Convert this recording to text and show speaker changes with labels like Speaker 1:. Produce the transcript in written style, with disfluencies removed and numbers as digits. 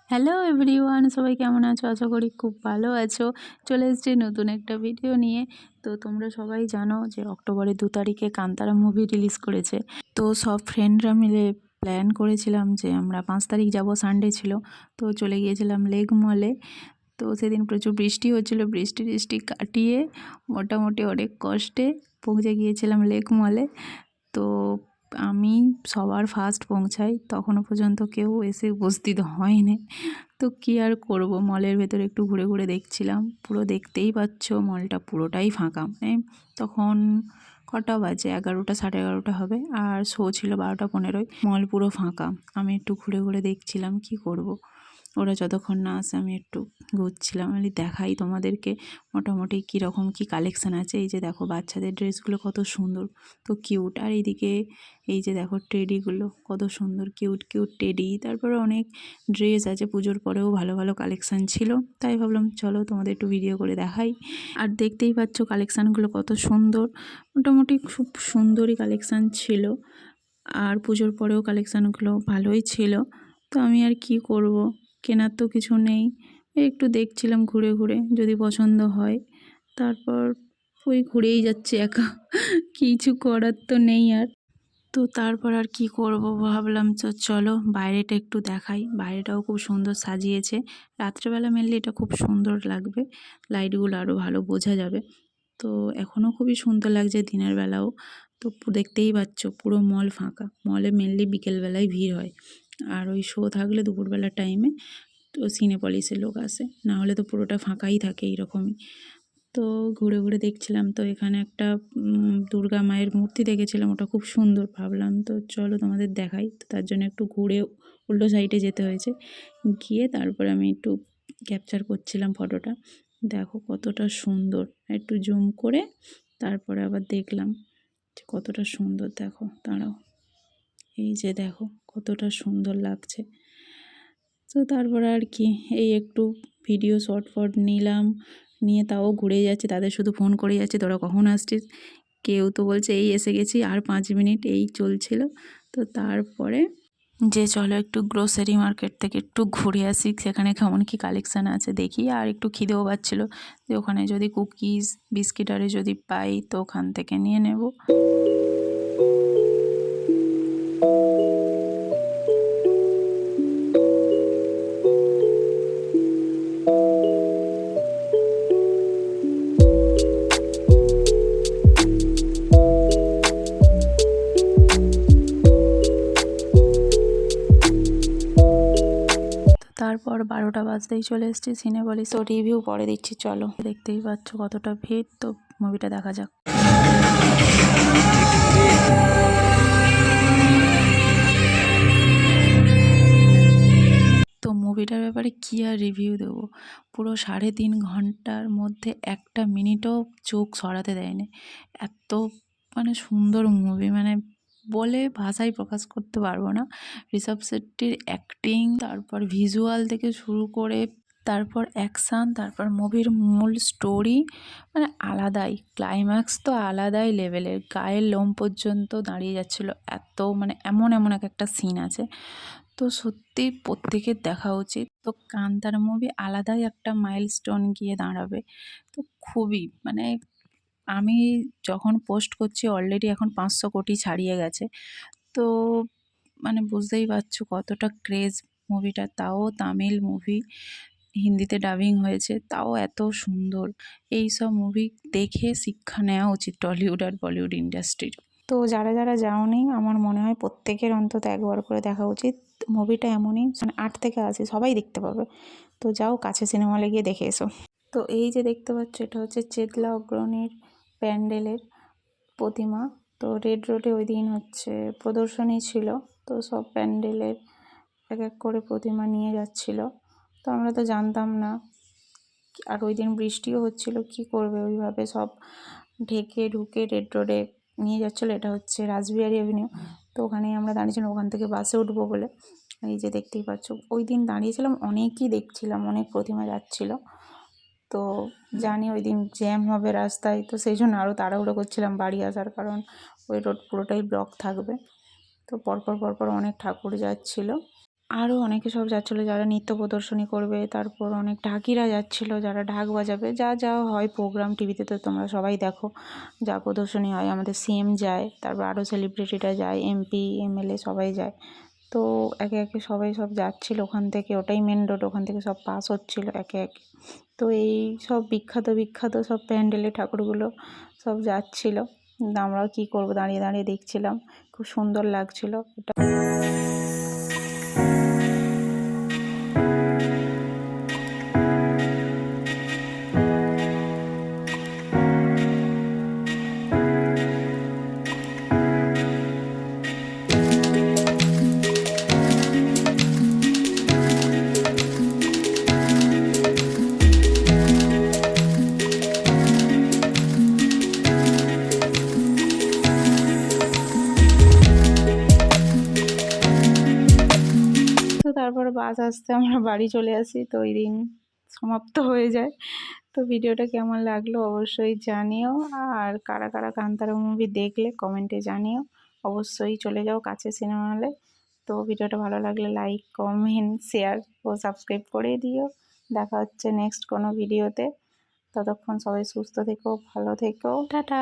Speaker 1: Hello everyone, সবাই কেমন আছো? আশা করি খুব ভালো আছো। চলে এসেছি নতুন একটা ভিডিও নিয়ে। তো তোমরা সবাই জানো যে অক্টোবরের 2 তারিখে কান্তারা মুভি রিলিজ করেছে। তো সব ফ্রেন্ডরা মিলে প্ল্যান করেছিলাম যে আমরা 5 তারিখ যাব, সানডে ছিল। তো চলে গিয়েছিলাম লেক মলে। তো সেদিন প্রচুর বৃষ্টি হচ্ছিলো, বৃষ্টি কাটিয়ে মোটামুটি অনেক কষ্টে পৌঁছে গিয়েছিলাম লেক মলে। তো আমি সবার ফার্স্ট পৌঁছাই, তখনও পর্যন্ত কেউ এসে উপস্থিত হয়নি। তো কী আর করব, মলের ভেতরে একটু ঘুরে ঘুরে দেখছিলাম। পুরো দেখতেই পাচ্ছ মলটা পুরোটাই ফাঁকা। মানে তখন কটা বাজে, 11টা 11:30 হবে, আর শো ছিল 12:15। মল পুরো ফাঁকা। আমি একটু ঘুরে ঘুরে দেখছিলাম কি করব। ওরা যতক্ষণ না আসে আমি একটু ঘুরছিলাম। আমি দেখাই তোমাদেরকে মোটামুটি কীরকম কী কালেকশান আছে। এই যে দেখো বাচ্চাদের ড্রেসগুলো কত সুন্দর, তো কিউট। আর এইদিকে এই যে দেখো টেডিগুলো কত সুন্দর, কিউট কিউট টেডি। তারপরে অনেক ড্রেস আছে, পুজোর পরেও ভালো ভালো কালেকশান ছিল। তাই ভাবলাম চলো তোমাদের একটু ভিডিও করে দেখাই। আর দেখতেই পাচ্ছ কালেকশানগুলো কত সুন্দর, মোটামুটি খুব সুন্দরই কালেকশান ছিল। আর পুজোর পরেও কালেকশানগুলো ভালোই ছিল। তো আমি আর কি করব, কেনার তো কিছু নেই। একটু দেখছিলাম ঘুরে ঘুরে, যদি পছন্দ হয়। তারপর ওই ঘুরেই যাচ্ছে একা, কিছু করার তো নেই আর। তো তারপর আর কি করব, ভাবলাম চলো বাইরেটা একটু দেখাই। বাইরেটাও খুব সুন্দর সাজিয়েছে। রাত্রেবেলা মেনলি এটা খুব সুন্দর লাগবে, লাইটগুলো আরও ভালো বোঝা যাবে। তো এখনও খুবই সুন্দর লাগছে দিনের বেলাও। তো দেখতেই পাচ্ছ পুরো মল ফাঁকা। মলে মেনলি বিকেলবেলায় ভিড় হয়, আর ওই শো থাকলে দুপুরবেলার টাইমে তো সিনেপলিসের লোক আসে, না হলে তো পুরোটা ফাঁকাই থাকে এইরকমই। তো ঘুরে ঘুরে দেখছিলাম। তো এখানে একটা দুর্গা মায়ের মূর্তি দেখেছিলাম, ওটা খুব সুন্দর। ভাবলাম তো চলো তোমাদের দেখাই। তো তার জন্য একটু ঘুরে উল্টো সাইডে যেতে হয়েছে। গিয়ে তারপরে আমি একটু ক্যাপচার করছিলাম ফটোটা। দেখো কতটা সুন্দর, একটু জুম করে তারপরে আবার দেখলাম যে কতটা সুন্দর। দেখো দাঁড়াও, এই যে দেখো কতটা সুন্দর লাগছে। তো তারপর আর কি, এই একটু ভিডিও শর্ট নিলাম, নিয়ে তাও ঘুরে যাচ্ছে। তাদের শুধু ফোন করে যাচ্ছে তোরা কখন আসছিস। কেউ তো বলছে এই এসে গেছি, আর 5 মিনিট, এই চলছিল। তো তারপরে যে চলো একটু গ্রোসারি মার্কেট থেকে একটু ঘুরে আসি, সেখানে কেমন কী কালেকশান আছে দেখি। আর একটু খিদেও পাচ্ছিলো, যে ওখানে যদি কুকিজ বিস্কিট আরে যদি পাই তো ওখান থেকে নিয়ে নেব। তারপর 12টা বাজতেই চলে এসেছি সিনেপলিস। তো রিভিউ পরে দিচ্ছি, চলো। দেখতেই পাচ্ছ কতটা ভিড়। তো মুভিটা দেখা যাক। তো মুভিটার ব্যাপারে কী আর রিভিউ দেবো। পুরো 3.5 ঘন্টার মধ্যে একটা মিনিটও চোখ সরাতে দেয়নি। এত মানে সুন্দর মুভি, মানে বলে ভাষায় প্রকাশ করতে পারবো না। ঋষভ শেট্টির অ্যাক্টিং, তারপর ভিজুয়াল থেকে শুরু করে, তারপর অ্যাকশান, তারপর মুভির মূল স্টোরি, মানে আলাদাই। ক্লাইম্যাক্স তো আলাদাই লেভেলের, গায়ের লোম পর্যন্ত দাঁড়িয়ে যাচ্ছিলো। এত মানে এমন এমন একটা সিন আছে। তো সত্যি প্রত্যেকের দেখা উচিত। তো কান্তারা মুভি আলাদাই একটা মাইলস্টোন গিয়ে দাঁড়াবে। তো খুবই মানে আমি যখন পোস্ট করছি অলরেডি এখন 500 কোটি ছাড়িয়ে গেছে। তো মানে বুঝতেই পারছো কতটা ক্রেজ মুভিটা। তাও তামিল মুভি, হিন্দিতে ডাবিং হয়েছে, তাও এত সুন্দর। এই সব মুভি দেখে শিক্ষা নেওয়া উচিত টলিউড আর বলিউড ইন্ডাস্ট্রির। তো যারা যারা যাওনি, আমার মনে হয় প্রত্যেকের অন্তত একবার করে দেখা উচিত। মুভিটা এমনই, মানে 8 থেকে 80 সবাই দেখতে পাবে। তো যাও কাছে সিনেমা হলে গিয়ে দেখে এসো। তো এই যে দেখতে পাচ্ছ, এটা হচ্ছে চেতলা অগ্রণীর প্যান্ডেলের প্রতিমা। তো রেড রোডে ওই দিন হচ্ছে প্রদর্শনী ছিল। তো সব প্যান্ডেলের এক এক করে প্রতিমা নিয়ে যাচ্ছিল। তো আমরা তো জানতাম না। আর ওই দিন বৃষ্টিও হচ্ছিল, কি করবে, ওইভাবে সব ঢেকে ঢুকে রেড রোডে নিয়ে যাচ্ছিলো। এটা হচ্ছে রাসবিহারী অ্যাভিনিউ। তো ওখানেই আমরা দাঁড়িয়েছিলাম, ওখান থেকে বাসে উঠবো বলে। এই যে দেখতেই পাচ্ছ, ওই দিন দাঁড়িয়েছিলাম, অনেকই দেখছিলাম, অনেক প্রতিমা যাচ্ছিলো। তো জানি ওই দিন জ্যাম হবে রাস্তায়, তো সেই জন্য আরও তাড়াহুড়ো করছিলাম বাড়ি আসার, কারণ ওই রোড পুরোটাই ব্লক থাকবে। তো পরপর অনেক ঠাকুর যাচ্ছিলো। আরও অনেকে সব যাচ্ছিলো যারা নৃত্য প্রদর্শনী করবে, তারপর অনেক ঢাকিরা যাচ্ছিলো যারা ঢাক বাজাবে। যা যা হয় প্রোগ্রাম টিভিতে তো তোমরা সবাই দেখো, যা প্রদর্শনী হয়। আমাদের সিএম যায়, তারপর আরও সেলিব্রিটিরা যায়, এমপি এমএলএ সবাই যায়। তো একে একে সবাই সব যাচ্ছিলো ওখান থেকে, ওটাই মেন রোড, ওখান থেকে সব পাস হচ্ছিলো একে একে। তো এই সব বিখ্যাত বিখ্যাত সব প্যান্ডেলে ঠাকুরগুলো সব যাচ্ছিলো, কিন্তু আমরাও কী করবো, দাঁড়িয়ে দাঁড়িয়ে দেখছিলাম, খুব সুন্দর লাগছিলো এটা। তো তারপরে বাস আসতে আমরা বাড়ি চলে আসি, তো ওই দিন সমাপ্ত হয়ে যায়। তো ভিডিওটা কেমন লাগলো অবশ্যই জানিও, আর কারা কারা কান্তারা মুভি দেখলে কমেন্টে জানিও। অবশ্যই চলে যাও কাছে সিনেমা হলে। তো ভিডিওটা ভালো লাগলে লাইক কমেন্ট শেয়ার ও সাবস্ক্রাইব করে দিও। দেখা হচ্ছে নেক্সট কোনো ভিডিওতে। ততক্ষণ সবাই সুস্থ থেকো, ভালো থেকো, টাটা।